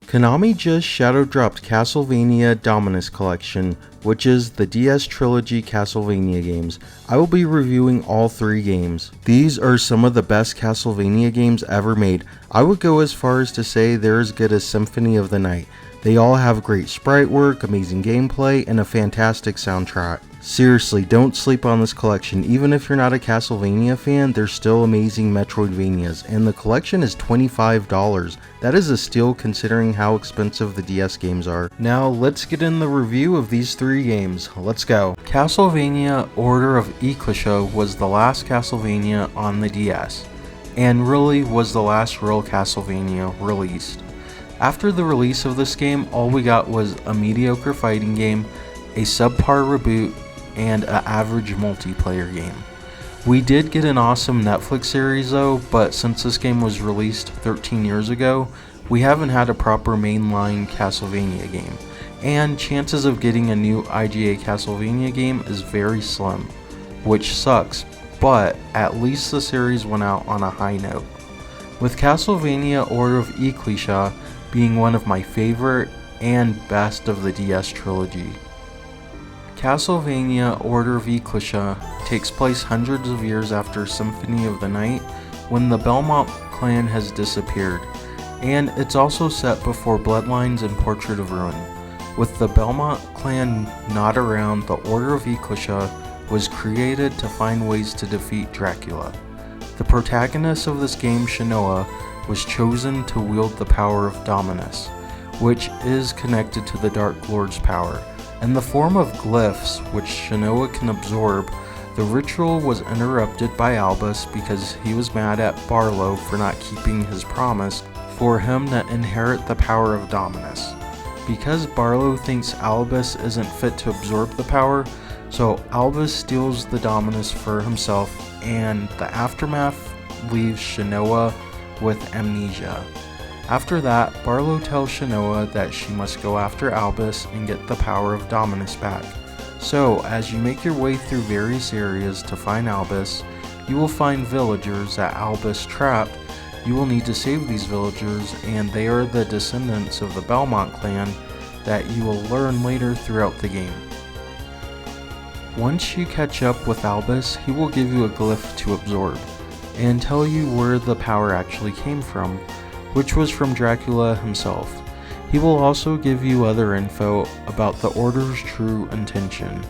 Konami just shadow dropped Castlevania Dominus Collection, which is the DS Trilogy Castlevania games. I will be reviewing all 3 games. These are some of the best Castlevania games ever made. I would go as far as to say they're as good as Symphony of the Night. They all have great sprite work, amazing gameplay, and a fantastic soundtrack. Seriously, don't sleep on this collection. Even if you're not a Castlevania fan, there's still amazing Metroidvanias, and the collection is $25. That is a steal considering how expensive the DS games are. Now let's get in the review of these 3 games. Let's go. Castlevania Order of Ecclesia was the last Castlevania on the DS, and really was the last real Castlevania released. After the release of this game, all we got was a mediocre fighting game, a subpar reboot, and an average multiplayer game. We did get an awesome Netflix series though, but since this game was released 13 years ago, we haven't had a proper mainline Castlevania game, and chances of getting a new IGA Castlevania game is very slim, which sucks, but at least the series went out on a high note. With Castlevania Order of Ecclesia being one of my favorite and best of the DS trilogy. Castlevania Order of Ecclesia takes place hundreds of years after Symphony of the Night, when the Belmont clan has disappeared, and it's also set before Bloodlines and Portrait of Ruin. With the Belmont clan not around, the Order of Ecclesia was created to find ways to defeat Dracula. The protagonist of this game, Shanoa, was chosen to wield the power of Dominus, which is connected to the Dark Lord's power. In the form of glyphs, which Shanoa can absorb, the ritual was interrupted by Albus because he was mad at Barlow for not keeping his promise for him to inherit the power of Dominus. Because Barlow thinks Albus isn't fit to absorb the power, so Albus steals the Dominus for himself, and the aftermath leaves Shanoa with amnesia. After that, Barlow tells Shanoa that she must go after Albus and get the power of Dominus back. So, as you make your way through various areas to find Albus, you will find villagers that Albus trapped. You will need to save these villagers, and they are the descendants of the Belmont clan that you will learn later throughout the game. Once you catch up with Albus, he will give you a glyph to absorb, and tell you where the power actually came from, which was from Dracula himself. He will also give you other info about the Order's true intention.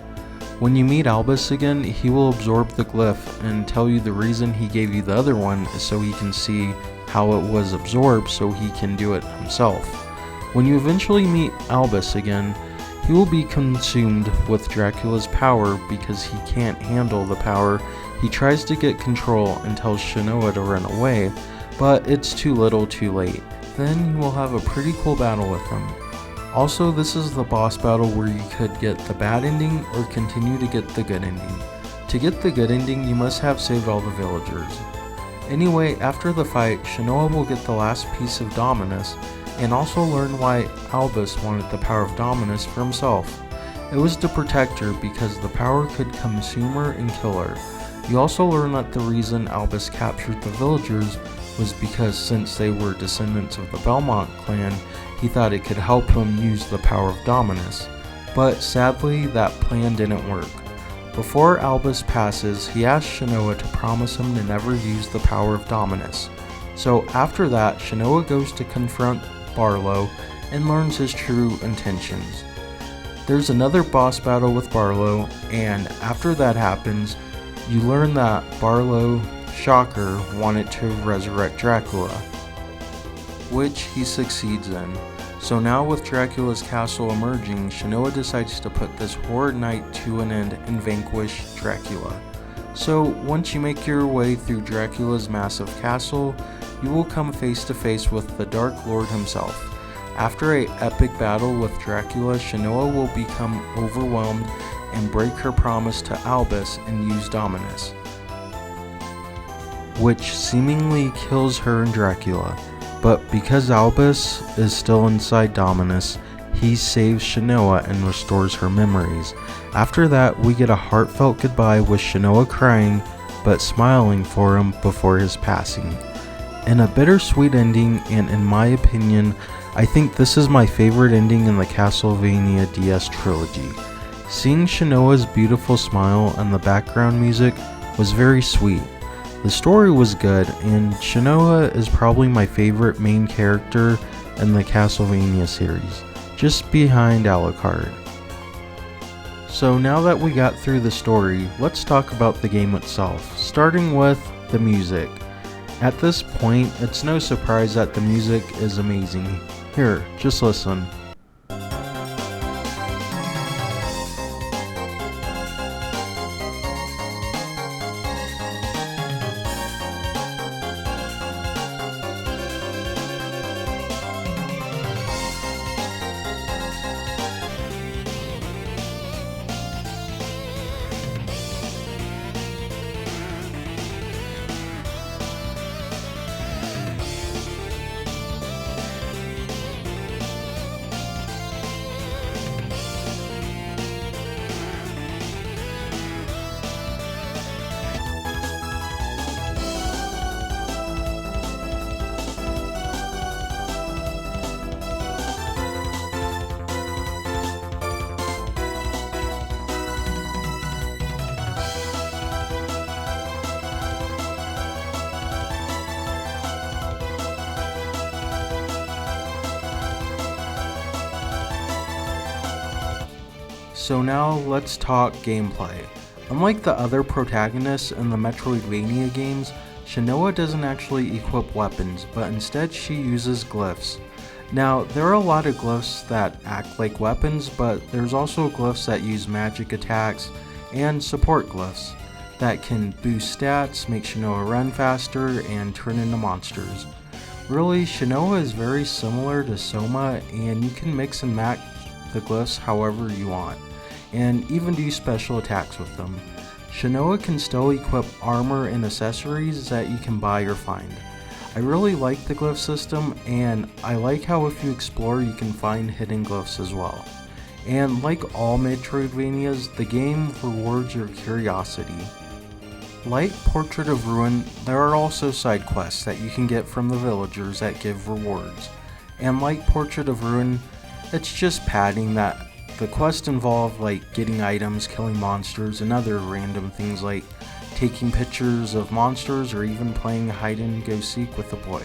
When you meet Albus again, he will absorb the glyph and tell you the reason he gave you the other one is so he can see how it was absorbed so he can do it himself. When you eventually meet Albus again, he will be consumed with Dracula's power because he can't handle the power. He tries to get control and tells Shanoa to run away, but it's too little too late. Then you will have a pretty cool battle with him. Also, this is the boss battle where you could get the bad ending or continue to get the good ending. To get the good ending, you must have saved all the villagers. Anyway, after the fight, Shanoa will get the last piece of Dominus, and also learn why Albus wanted the power of Dominus for himself. It was to protect her because the power could consume her and kill her. You also learn that the reason Albus captured the villagers was because since they were descendants of the Belmont clan, he thought it could help him use the power of Dominus. But sadly, that plan didn't work. Before Albus passes, he asks Shanoa to promise him to never use the power of Dominus. So after that, Shanoa goes to confront Barlow and learns his true intentions. There's another boss battle with Barlow, and after that happens, you learn that Barlow, shocker, wanted to resurrect Dracula, which he succeeds in. So now with Dracula's castle emerging, Shanoa decides to put this horrid night to an end and vanquish Dracula. So once you make your way through Dracula's massive castle, you will come face to face with the Dark Lord himself. After an epic battle with Dracula, Shanoa will become overwhelmed and break her promise to Albus and use Dominus, which seemingly kills her and Dracula. But because Albus is still inside Dominus, he saves Shanoa and restores her memories. After that, we get a heartfelt goodbye with Shanoa crying but smiling for him before his passing. In a bittersweet ending, and in my opinion, I think this is my favorite ending in the Castlevania DS trilogy. Seeing Shanoa's beautiful smile and the background music was very sweet. The story was good, and Shanoa is probably my favorite main character in the Castlevania series, just behind Alucard. So now that we got through the story, let's talk about the game itself, starting with the music. At this point, it's no surprise that the music is amazing. Here, just listen. So now let's talk gameplay. Unlike the other protagonists in the Metroidvania games, Shanoa doesn't actually equip weapons, but instead she uses glyphs. Now, there are a lot of glyphs that act like weapons, but there's also glyphs that use magic attacks and support glyphs that can boost stats, make Shanoa run faster, and turn into monsters. Really, Shanoa is very similar to Soma, and you can mix and match the glyphs however you want, and even do special attacks with them. Shanoa can still equip armor and accessories that you can buy or find. I really like the glyph system, and I like how if you explore you can find hidden glyphs as well. And like all Metroidvanias, the game rewards your curiosity. Like Portrait of Ruin, there are also side quests that you can get from the villagers that give rewards. And like Portrait of Ruin, it's just padding that the quests involve like getting items, killing monsters, and other random things like taking pictures of monsters or even playing hide and go seek with a boy.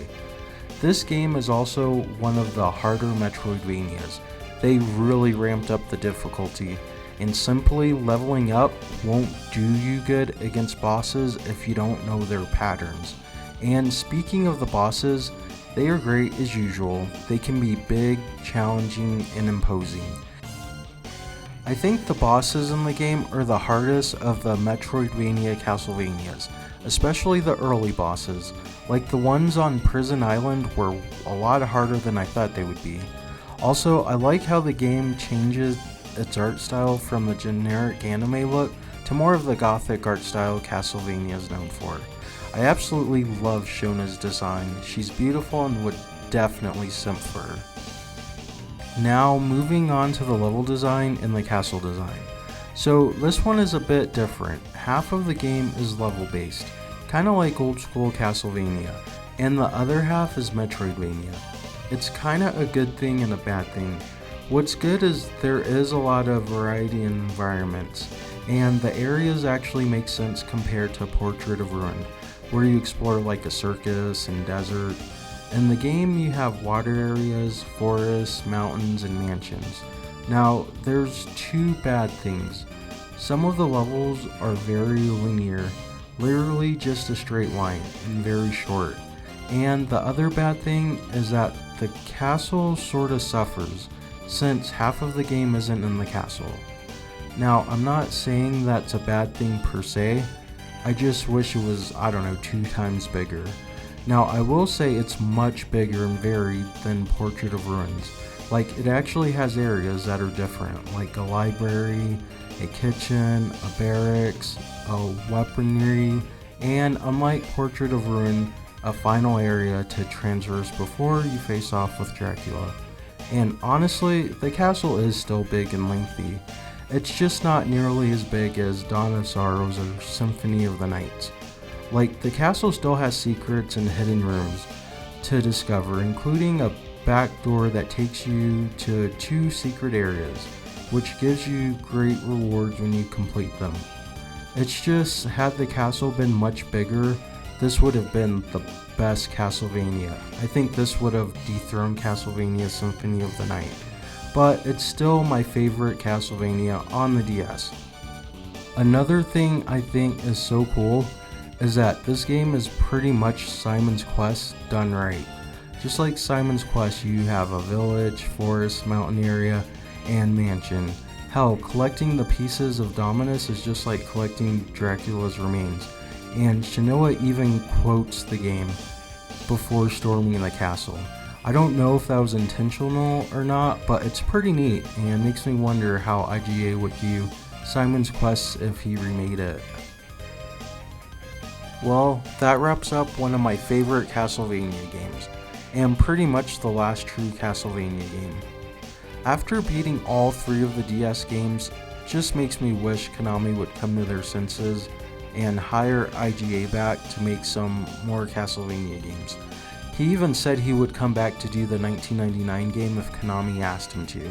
This game is also one of the harder Metroidvanias. They really ramped up the difficulty, and simply leveling up won't do you good against bosses if you don't know their patterns. And speaking of the bosses, they are great as usual. They can be big, challenging, and imposing. I think the bosses in the game are the hardest of the Metroidvania Castlevanias, especially the early bosses, like the ones on Prison Island were a lot harder than I thought they would be. Also, I like how the game changes its art style from the generic anime look to more of the gothic art style Castlevania is known for. I absolutely love Shona's design. She's beautiful and would definitely simp for her. Now moving on to the level design and the castle design. So this one is a bit different. Half of the game is level based, kind of like old school Castlevania, and the other half is Metroidvania. It's kind of a good thing and a bad thing. What's good is there is a lot of variety in environments, and the areas actually make sense compared to Portrait of Ruin, where you explore like a circus and desert. In the game you have water areas, forests, mountains, and mansions. Now there's two bad things. Some of the levels are very linear, literally just a straight line, and very short. And the other bad thing is that the castle sorta suffers, since half of the game isn't in the castle. Now I'm not saying that's a bad thing per se, I just wish it was, 2 times bigger. Now I will say it's much bigger and varied than Portrait of Ruins. Like it actually has areas that are different, like a library, a kitchen, a barracks, a weaponry, and unlike Portrait of Ruin, a final area to traverse before you face off with Dracula. And honestly, the castle is still big and lengthy. It's just not nearly as big as Dawn of Sorrows or Symphony of the Night. Like, the castle still has secrets and hidden rooms to discover, including a back door that takes you to 2 secret areas, which gives you great rewards when you complete them. It's just, had the castle been much bigger, this would have been the best Castlevania. I think this would have dethroned Castlevania Symphony of the Night, but it's still my favorite Castlevania on the DS. Another thing I think is so cool is that this game is pretty much Simon's Quest done right. Just like Simon's Quest, you have a village, forest, mountain area, and mansion. Hell, collecting the pieces of Dominus is just like collecting Dracula's remains, and Shinoa even quotes the game before storming the castle. I don't know if that was intentional or not, but it's pretty neat and makes me wonder how IGA would view Simon's Quest if he remade it. Well, that wraps up one of my favorite Castlevania games, and pretty much the last true Castlevania game. After beating all 3 of the DS games, just makes me wish Konami would come to their senses and hire IGA back to make some more Castlevania games. He even said he would come back to do the 1999 game if Konami asked him to.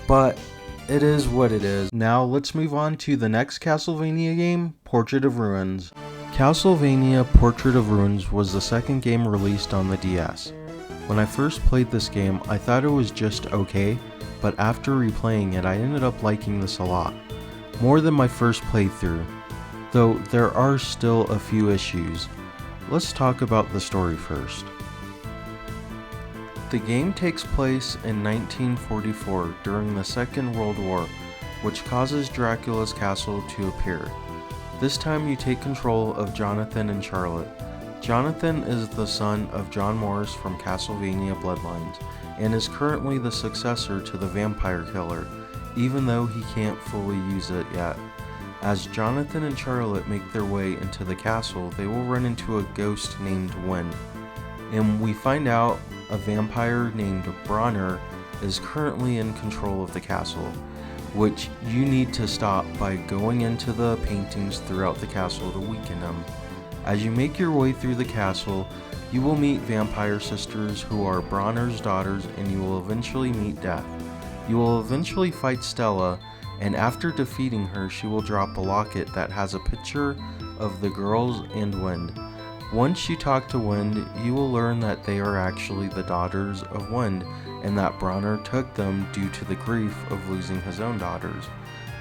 But it is what it is. Now let's move on to the next Castlevania game, Portrait of Ruins. Castlevania Portrait of Ruins was the second game released on the DS. When I first played this game, I thought it was just okay, but after replaying it, I ended up liking this a lot, more than my first playthrough, though there are still a few issues. Let's talk about the story first. The game takes place in 1944 during the Second World War, which causes Dracula's castle to appear. This time you take control of Jonathan and Charlotte. Jonathan is the son of John Morris from Castlevania Bloodlines, and is currently the successor to the vampire killer, even though he can't fully use it yet. As Jonathan and Charlotte make their way into the castle, they will run into a ghost named Wind, and we find out a vampire named Bronner is currently in control of the castle, which you need to stop by going into the paintings throughout the castle to weaken him. As you make your way through the castle, you will meet vampire sisters who are Bronner's daughters, and you will eventually meet Death. You will eventually fight Stella, and after defeating her, she will drop a locket that has a picture of the girls and Wind. Once you talk to Wind, you will learn that they are actually the daughters of Wind, and that Bronner took them due to the grief of losing his own daughters.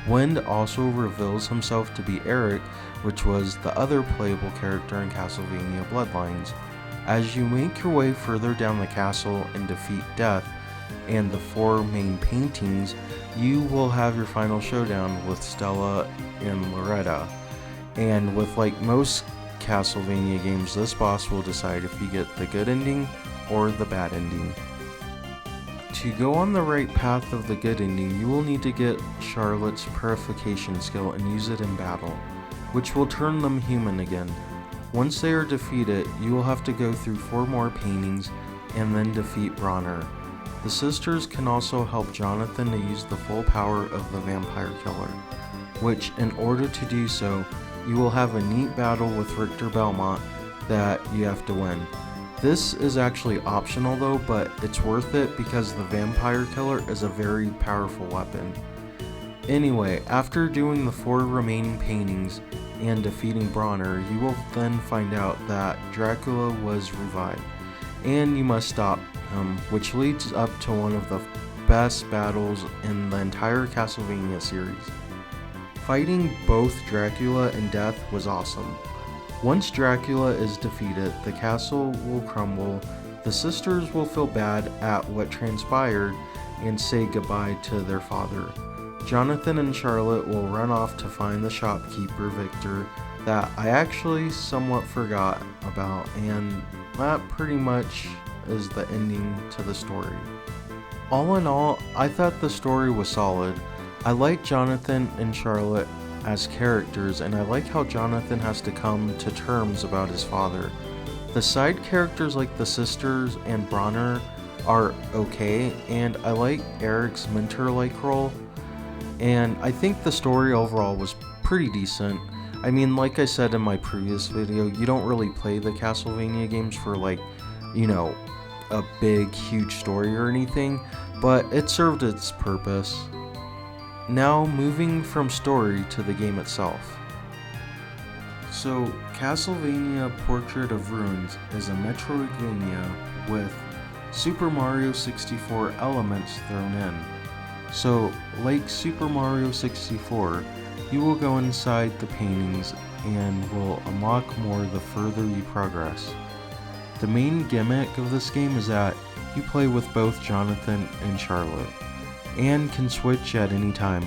Wind also reveals himself to be Eric, which was the other playable character in Castlevania Bloodlines. As you make your way further down the castle and defeat Death and the 4 main paintings, you will have your final showdown with Stella and Loretta. And with like most Castlevania games, this boss will decide if you get the good ending or the bad ending. To go on the right path of the good ending, you will need to get Charlotte's purification skill and use it in battle, which will turn them human again. Once they are defeated, you will have to go through 4 more paintings and then defeat Bronner. The sisters can also help Jonathan to use the full power of the vampire killer, which in order to do so, you will have a neat battle with Richter Belmont that you have to win. This is actually optional though, but it's worth it because the vampire killer is a very powerful weapon. Anyway, after doing the 4 remaining paintings and defeating Bronner, you will then find out that Dracula was revived, and you must stop him, which leads up to one of the best battles in the entire Castlevania series. Fighting both Dracula and Death was awesome. Once Dracula is defeated, the castle will crumble, the sisters will feel bad at what transpired and say goodbye to their father. Jonathan and Charlotte will run off to find the shopkeeper Victor that I actually somewhat forgot about, and that pretty much is the ending to the story. All in all, I thought the story was solid. I like Jonathan and Charlotte as characters, and I like how Jonathan has to come to terms about his father. The side characters like the sisters and Bronner are okay, and I like Eric's mentor-like role, and I think the story overall was pretty decent. I mean, like I said in my previous video, you don't really play the Castlevania games for a big, huge story or anything, but it served its purpose. Now, moving from story to the game itself. So, Castlevania Portrait of Ruins is a Metroidvania with Super Mario 64 elements thrown in. So, like Super Mario 64, you will go inside the paintings and will unlock more the further you progress. The main gimmick of this game is that you play with both Jonathan and Charlotte, and can switch at any time,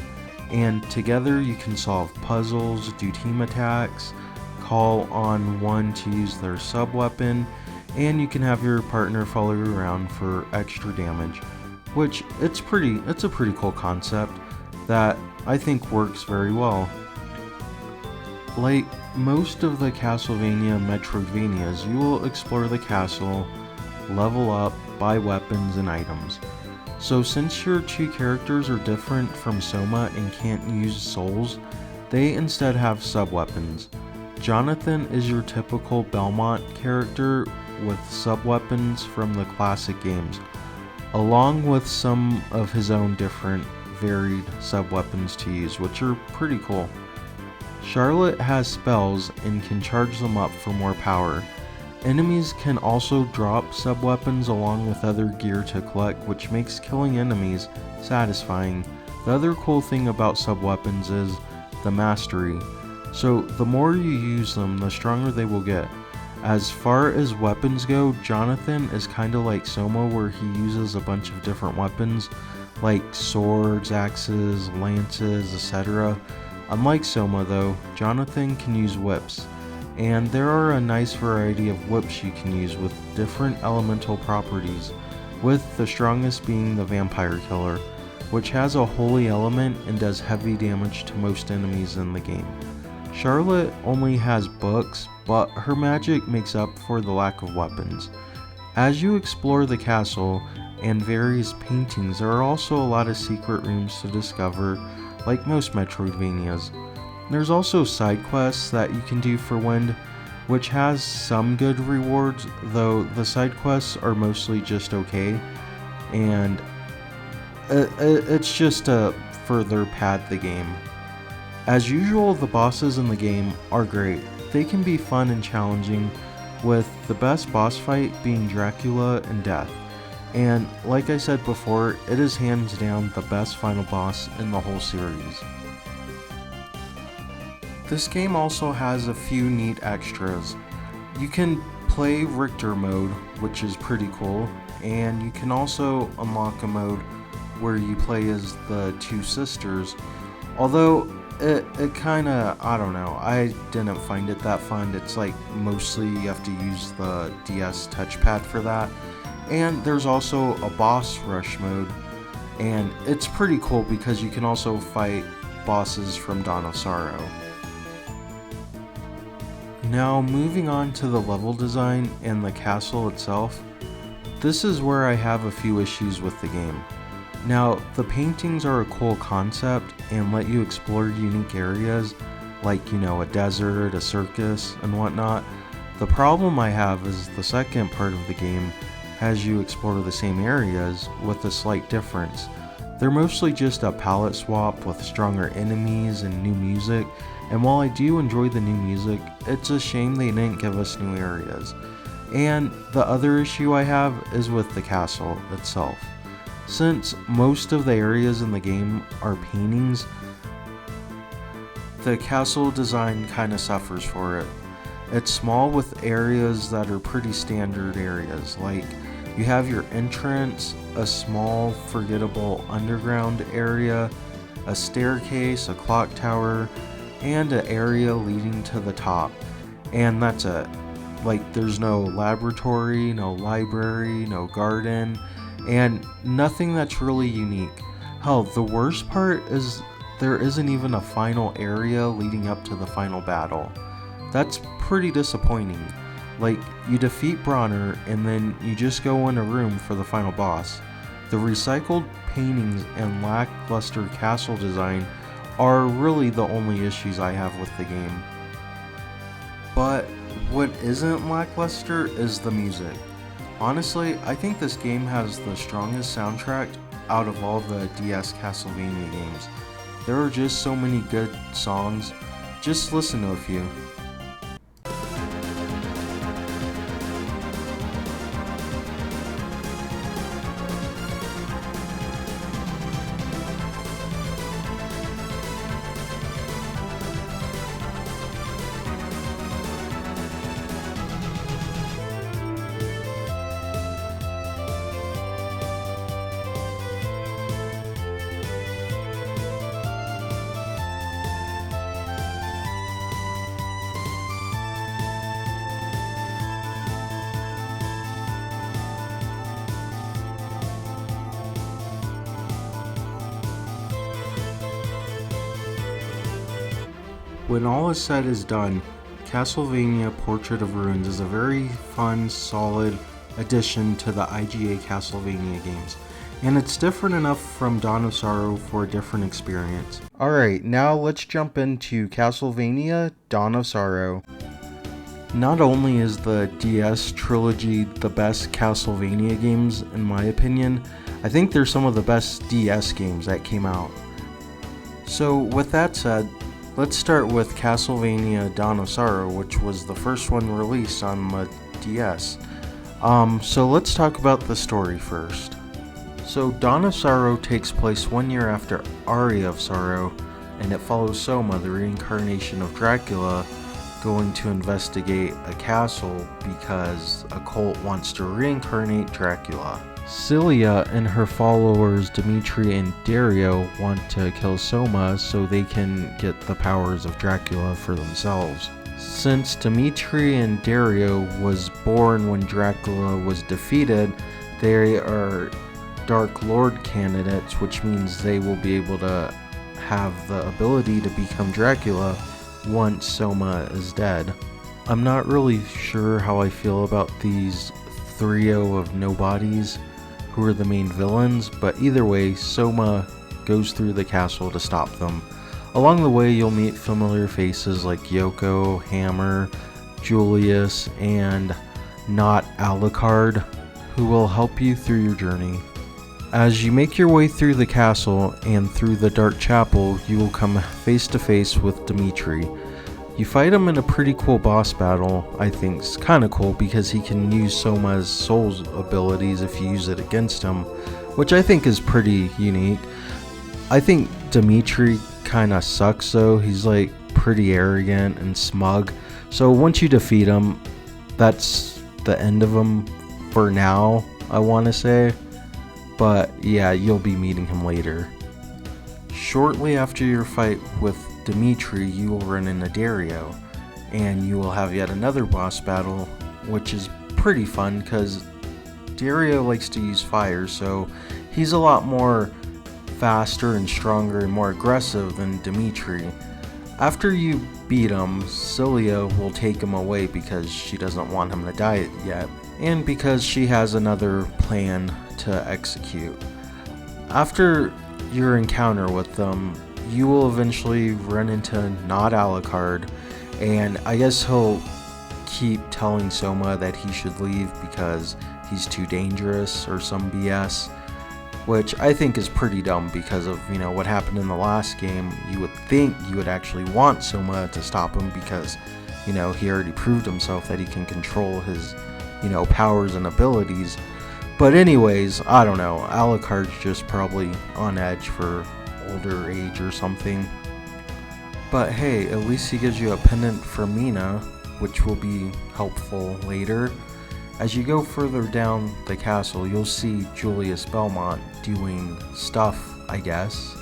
and together you can solve puzzles, do team attacks, call on one to use their sub-weapon, and you can have your partner follow you around for extra damage, which it's a pretty cool concept that I think works very well. Like most of the Castlevania Metroidvanias, you will explore the castle, level up, buy weapons and items. So since your two characters are different from Soma and can't use souls, they instead have sub-weapons. Jonathan is your typical Belmont character with sub-weapons from the classic games, along with some of his own different varied sub-weapons to use, which are pretty cool. Charlotte has spells and can charge them up for more power. Enemies can also drop sub-weapons along with other gear to collect, which makes killing enemies satisfying. The other cool thing about sub-weapons is the mastery. So the more you use them, the stronger they will get. As far as weapons go, Jonathan is kinda like Soma, where he uses a bunch of different weapons like swords, axes, lances, etc. Unlike Soma though, Jonathan can use whips, and there are a nice variety of whips you can use with different elemental properties, with the strongest being the Vampire Killer, which has a holy element and does heavy damage to most enemies in the game. Charlotte only has books, but her magic makes up for the lack of weapons. As you explore the castle and various paintings, there are also a lot of secret rooms to discover, like most Metroidvanias. There's also side quests that you can do for Wind, which has some good rewards, though the side quests are mostly just okay, and it's just to further pad the game. As usual, the bosses in the game are great. They can be fun and challenging, with the best boss fight being Dracula and Death. And like I said before, it is hands down the best final boss in the whole series. This game also has a few neat extras. You can play Richter mode, which is pretty cool, and you can also unlock a mode where you play as the two sisters, although it kinda, I don't know, I didn't find it that fun. It's like mostly you have to use the DS touchpad for that. And there's also a boss rush mode, and it's pretty cool because you can also fight bosses from Dawn of Sorrow. Now moving on to the level design and the castle itself, this is where I have a few issues with the game. Now, the paintings are a cool concept and let you explore unique areas like, a desert, a circus, and whatnot. The problem I have is the second part of the game has you explore the same areas with a slight difference. They're mostly just a palette swap with stronger enemies and new music, and while I do enjoy the new music, it's a shame they didn't give us new areas. And the other issue I have is with the castle itself. Since most of the areas in the game are paintings, the castle design kinda suffers for it. It's small with areas that are pretty standard areas, like you have your entrance, a small forgettable underground area, a staircase, a clock tower, and an area leading to the top, and that's it. Like there's no laboratory, no library, no garden, and nothing that's really unique. Hell, the worst part is there isn't even a final area leading up to the final battle. That's pretty disappointing. Like, you defeat Bronner and then you just go in a room for the final boss. The recycled paintings and lackluster castle design are really the only issues I have with the game. But what isn't lackluster is the music. Honestly, I think this game has the strongest soundtrack out of all the DS Castlevania games. There are just so many good songs. Just listen to a few. When all is said is done, Castlevania Portrait of Ruins is a very fun, solid addition to the IGA Castlevania games, and it's different enough from Dawn of Sorrow for a different experience. Alright, now let's jump into Castlevania Dawn of Sorrow. Not only is the DS trilogy the best Castlevania games in my opinion, I think they're some of the best DS games that came out. So with that said, let's start with Castlevania Dawn of Sorrow, which was the first one released on the DS. So let's talk about the story first. So Dawn of Sorrow takes place 1 year after Aria of Sorrow, and it follows Soma, the reincarnation of Dracula, going to investigate a castle because a cult wants to reincarnate Dracula. Celia and her followers Dimitri and Dario want to kill Soma so they can get the powers of Dracula for themselves. Since Dimitri and Dario was born when Dracula was defeated, they are Dark Lord candidates, which means they will be able to have the ability to become Dracula once Soma is dead. I'm not really sure how I feel about these trio of nobodies who are the main villains, but either way, Soma goes through the castle to stop them. Along the way, you'll meet familiar faces like Yoko, Hammer, Julius, and not Alucard, who will help you through your journey. As you make your way through the castle and through the Dark Chapel, you will come face to face with Dimitri. You fight him in a pretty cool boss battle. I think it's kinda cool because he can use Soma's soul's abilities if you use it against him, which I think is pretty unique. I think Dimitri kinda sucks though. He's like pretty arrogant and smug. So once you defeat him, that's the end of him for now, I wanna say. But yeah, you'll be meeting him later. Shortly after your fight with Dimitri, you will run into Dario, and you will have yet another boss battle, which is pretty fun because Dario likes to use fire, so he's a lot more faster and stronger and more aggressive than Dimitri. After you beat him, Celia will take him away because she doesn't want him to die yet, and because she has another plan to execute. After your encounter with them, you will eventually run into not Alucard, and I guess he'll keep telling Soma that he should leave because he's too dangerous or some BS, which I think is pretty dumb because of, what happened in the last game. You would think you would actually want Soma to stop him because, he already proved himself that he can control his, powers and abilities. But anyways, I don't know, Alucard's just probably on edge for older age or something. But hey, at least he gives you a pendant for Mina, which will be helpful later. As you go further down the castle, you'll see Julius Belmont doing stuff, I guess.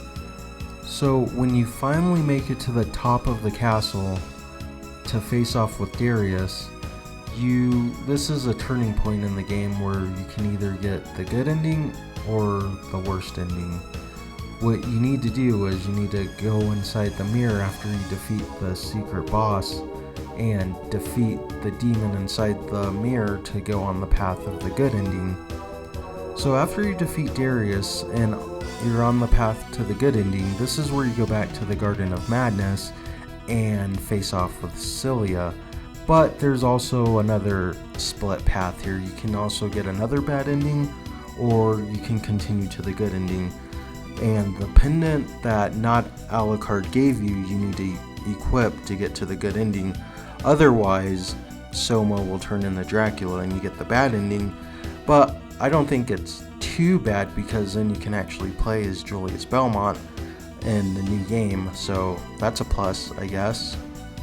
So when you finally make it to the top of the castle to face off with Darius, this is a turning point in the game where you can either get the good ending or the worst ending. What you need to do is you need to go inside the mirror after you defeat the secret boss and defeat the demon inside the mirror to go on the path of the good ending. So after you defeat Darius and you're on the path to the good ending, this is where you go back to the Garden of Madness and face off with Celia. But there's also another split path here. You can also get another bad ending, or you can continue to the good ending. And the pendant that not Alucard gave you, you need to equip to get to the good ending. Otherwise, Soma will turn into Dracula and you get the bad ending. But I don't think it's too bad, because then you can actually play as Julius Belmont in the new game, so that's a plus, I guess.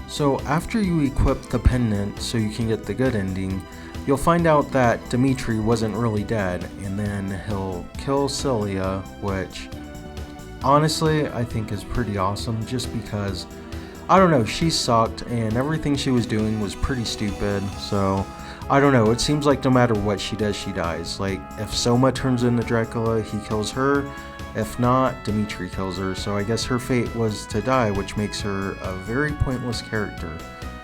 So after you equip the pendant so you can get the good ending, you'll find out that Dimitri wasn't really dead, and then he'll kill Celia, which honestly I think is pretty awesome, just because, I don't know, she sucked and everything she was doing was pretty stupid. So I don't know, it seems like no matter what she does, she dies. Like, if Soma turns into Dracula, he kills her. If not, Dimitri kills her. So I guess her fate was to die, which makes her a very pointless character.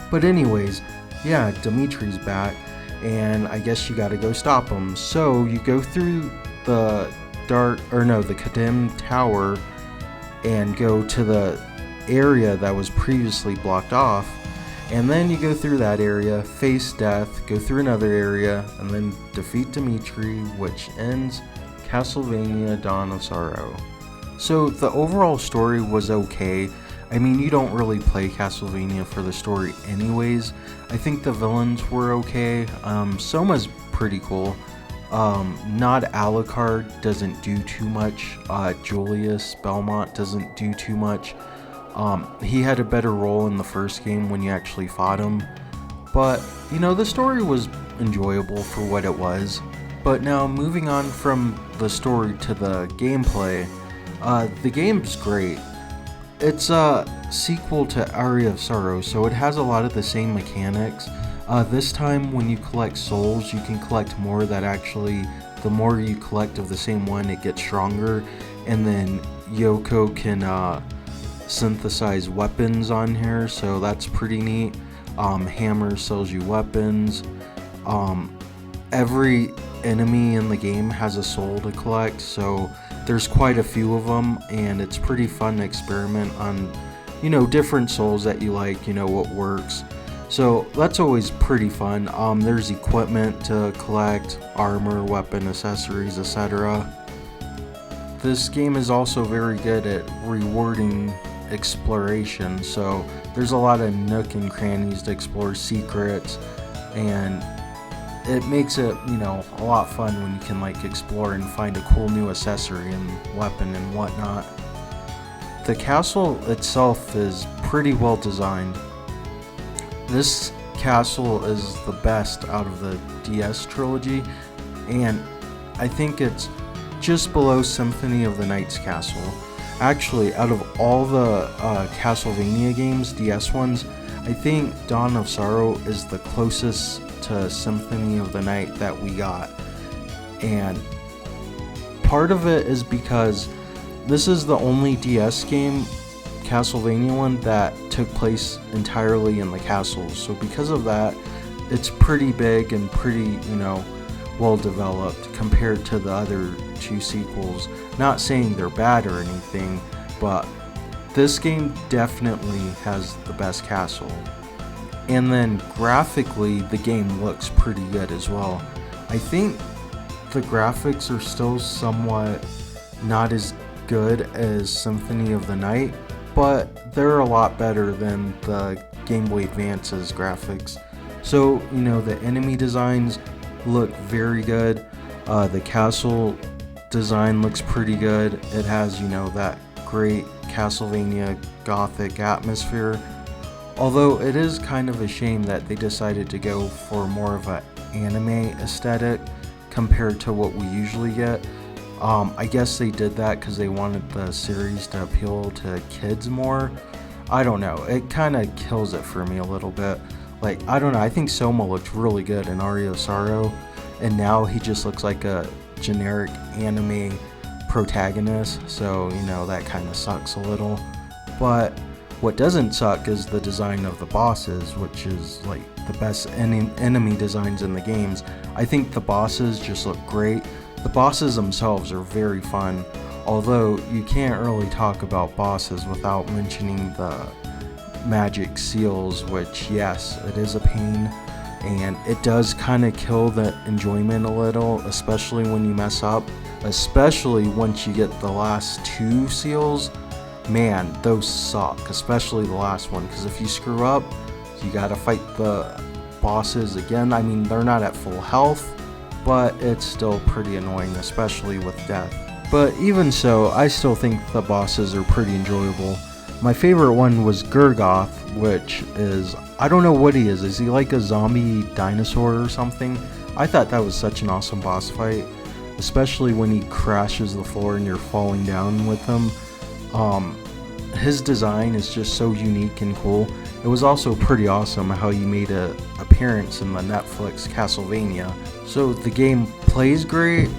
But anyways, yeah, Dimitri's back, and I guess you gotta go stop him. So you go through the the condemned tower and go to the area that was previously blocked off. And then you go through that area, face death, go through another area, and then defeat Dimitri, which ends Castlevania Dawn of Sorrow. So the overall story was okay. I mean, you don't really play Castlevania for the story anyways. I think the villains were okay. Soma's pretty cool. Not Alucard doesn't do too much. Julius Belmont doesn't do too much. He had a better role in the first game when you actually fought him, but the story was enjoyable for what it was. But now moving on from the story to the gameplay, the game's great. It's a sequel to Aria of Sorrow, so it has a lot of the same mechanics. This time when you collect souls, you can collect more that actually, the more you collect of the same one, it gets stronger, and then Yoko can synthesize weapons on here, so that's pretty neat. Hammer sells you weapons. Every enemy in the game has a soul to collect, so there's quite a few of them, and it's pretty fun to experiment on different souls that you like, what works. So that's always pretty fun. There's equipment to collect, armor, weapon, accessories, etc. This game is also very good at rewarding exploration, so there's a lot of nook and crannies to explore, secrets, and it makes it a lot fun when you can explore and find a cool new accessory and weapon and whatnot. The castle itself is pretty well designed. This castle is the best out of the DS trilogy, and I think it's just below Symphony of the Night's castle. Actually, out of all the Castlevania games, DS ones, I think Dawn of Sorrow is the closest to Symphony of the Night that we got. And part of it is because this is the only DS game, Castlevania one, that took place entirely in the castle. So because of that, it's pretty big and pretty, well developed compared to the other two sequels. Not saying they're bad or anything, but this game definitely has the best castle. And then graphically, the game looks pretty good as well. I think the graphics are still somewhat not as good as Symphony of the Night, but they're a lot better than the Game Boy Advance's graphics. So, the enemy designs look very good. The castle design looks pretty good. It has, that great Castlevania gothic atmosphere. Although it is kind of a shame that they decided to go for more of an anime aesthetic compared to what we usually get. I guess they did that because they wanted the series to appeal to kids more. I don't know. It kind of kills it for me a little bit. I don't know. I think Soma looked really good in Aria of Sorrow, and now he just looks like a generic anime protagonist. So, that kind of sucks a little. But what doesn't suck is the design of the bosses, which is the best enemy designs in the games. I think the bosses just look great. The bosses themselves are very fun, although you can't really talk about bosses without mentioning the magic seals, which yes, it is a pain, and it does kind of kill the enjoyment a little, especially when you mess up, especially once you get the last 2 seals. Man, those suck, especially the last one, because if you screw up, you gotta fight the bosses again. I mean, they're not at full health, but it's still pretty annoying, especially with death. But even so, I still think the bosses are pretty enjoyable. My favorite one was Gurgoth, which is, I don't know what he is. Is he like a zombie dinosaur or something? I thought that was such an awesome boss fight, especially when he crashes the floor and you're falling down with him. His design is just so unique and cool. It was also pretty awesome how he made an appearance in the Netflix Castlevania. So the game plays great,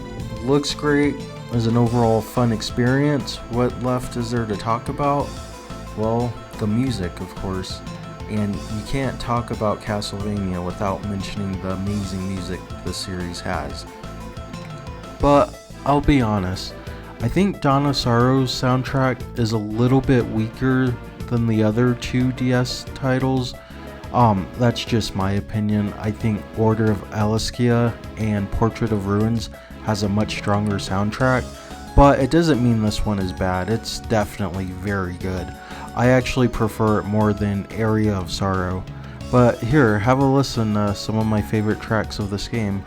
looks great, is an overall fun experience. What left is there to talk about? Well, the music, of course. And you can't talk about Castlevania without mentioning the amazing music the series has. But I'll be honest, I think Dawn of Sorrow's soundtrack is a little bit weaker than the other 2 DS titles. That's just my opinion. I think Order of Ecclesia and Portrait of Ruins has a much stronger soundtrack, but it doesn't mean this one is bad. It's definitely very good. I actually prefer it more than Area of Sorrow. But here, have a listen to some of my favorite tracks of this game.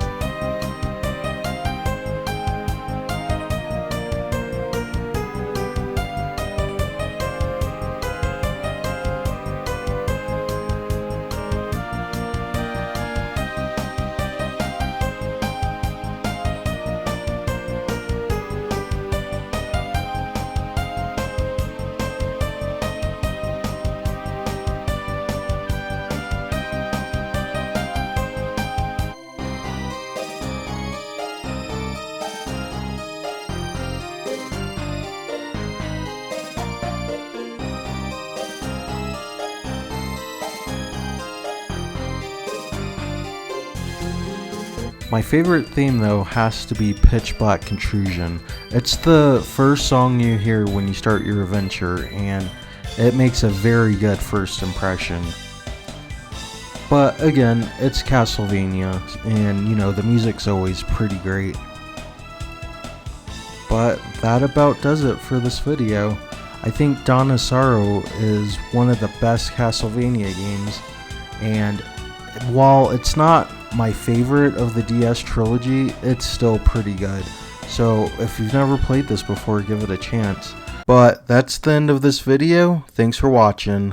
My favorite theme though has to be Pitch Black Intrusion. It's the first song you hear when you start your adventure, and it makes a very good first impression. But again, it's Castlevania, and you know, the music's always pretty great. But that about does it for this video. I think Dawn of Sorrow is one of the best Castlevania games, and while it's not my favorite of the DS trilogy, it's still pretty good. So if you've never played this before, give it a chance. But that's the end of this video. Thanks for watching.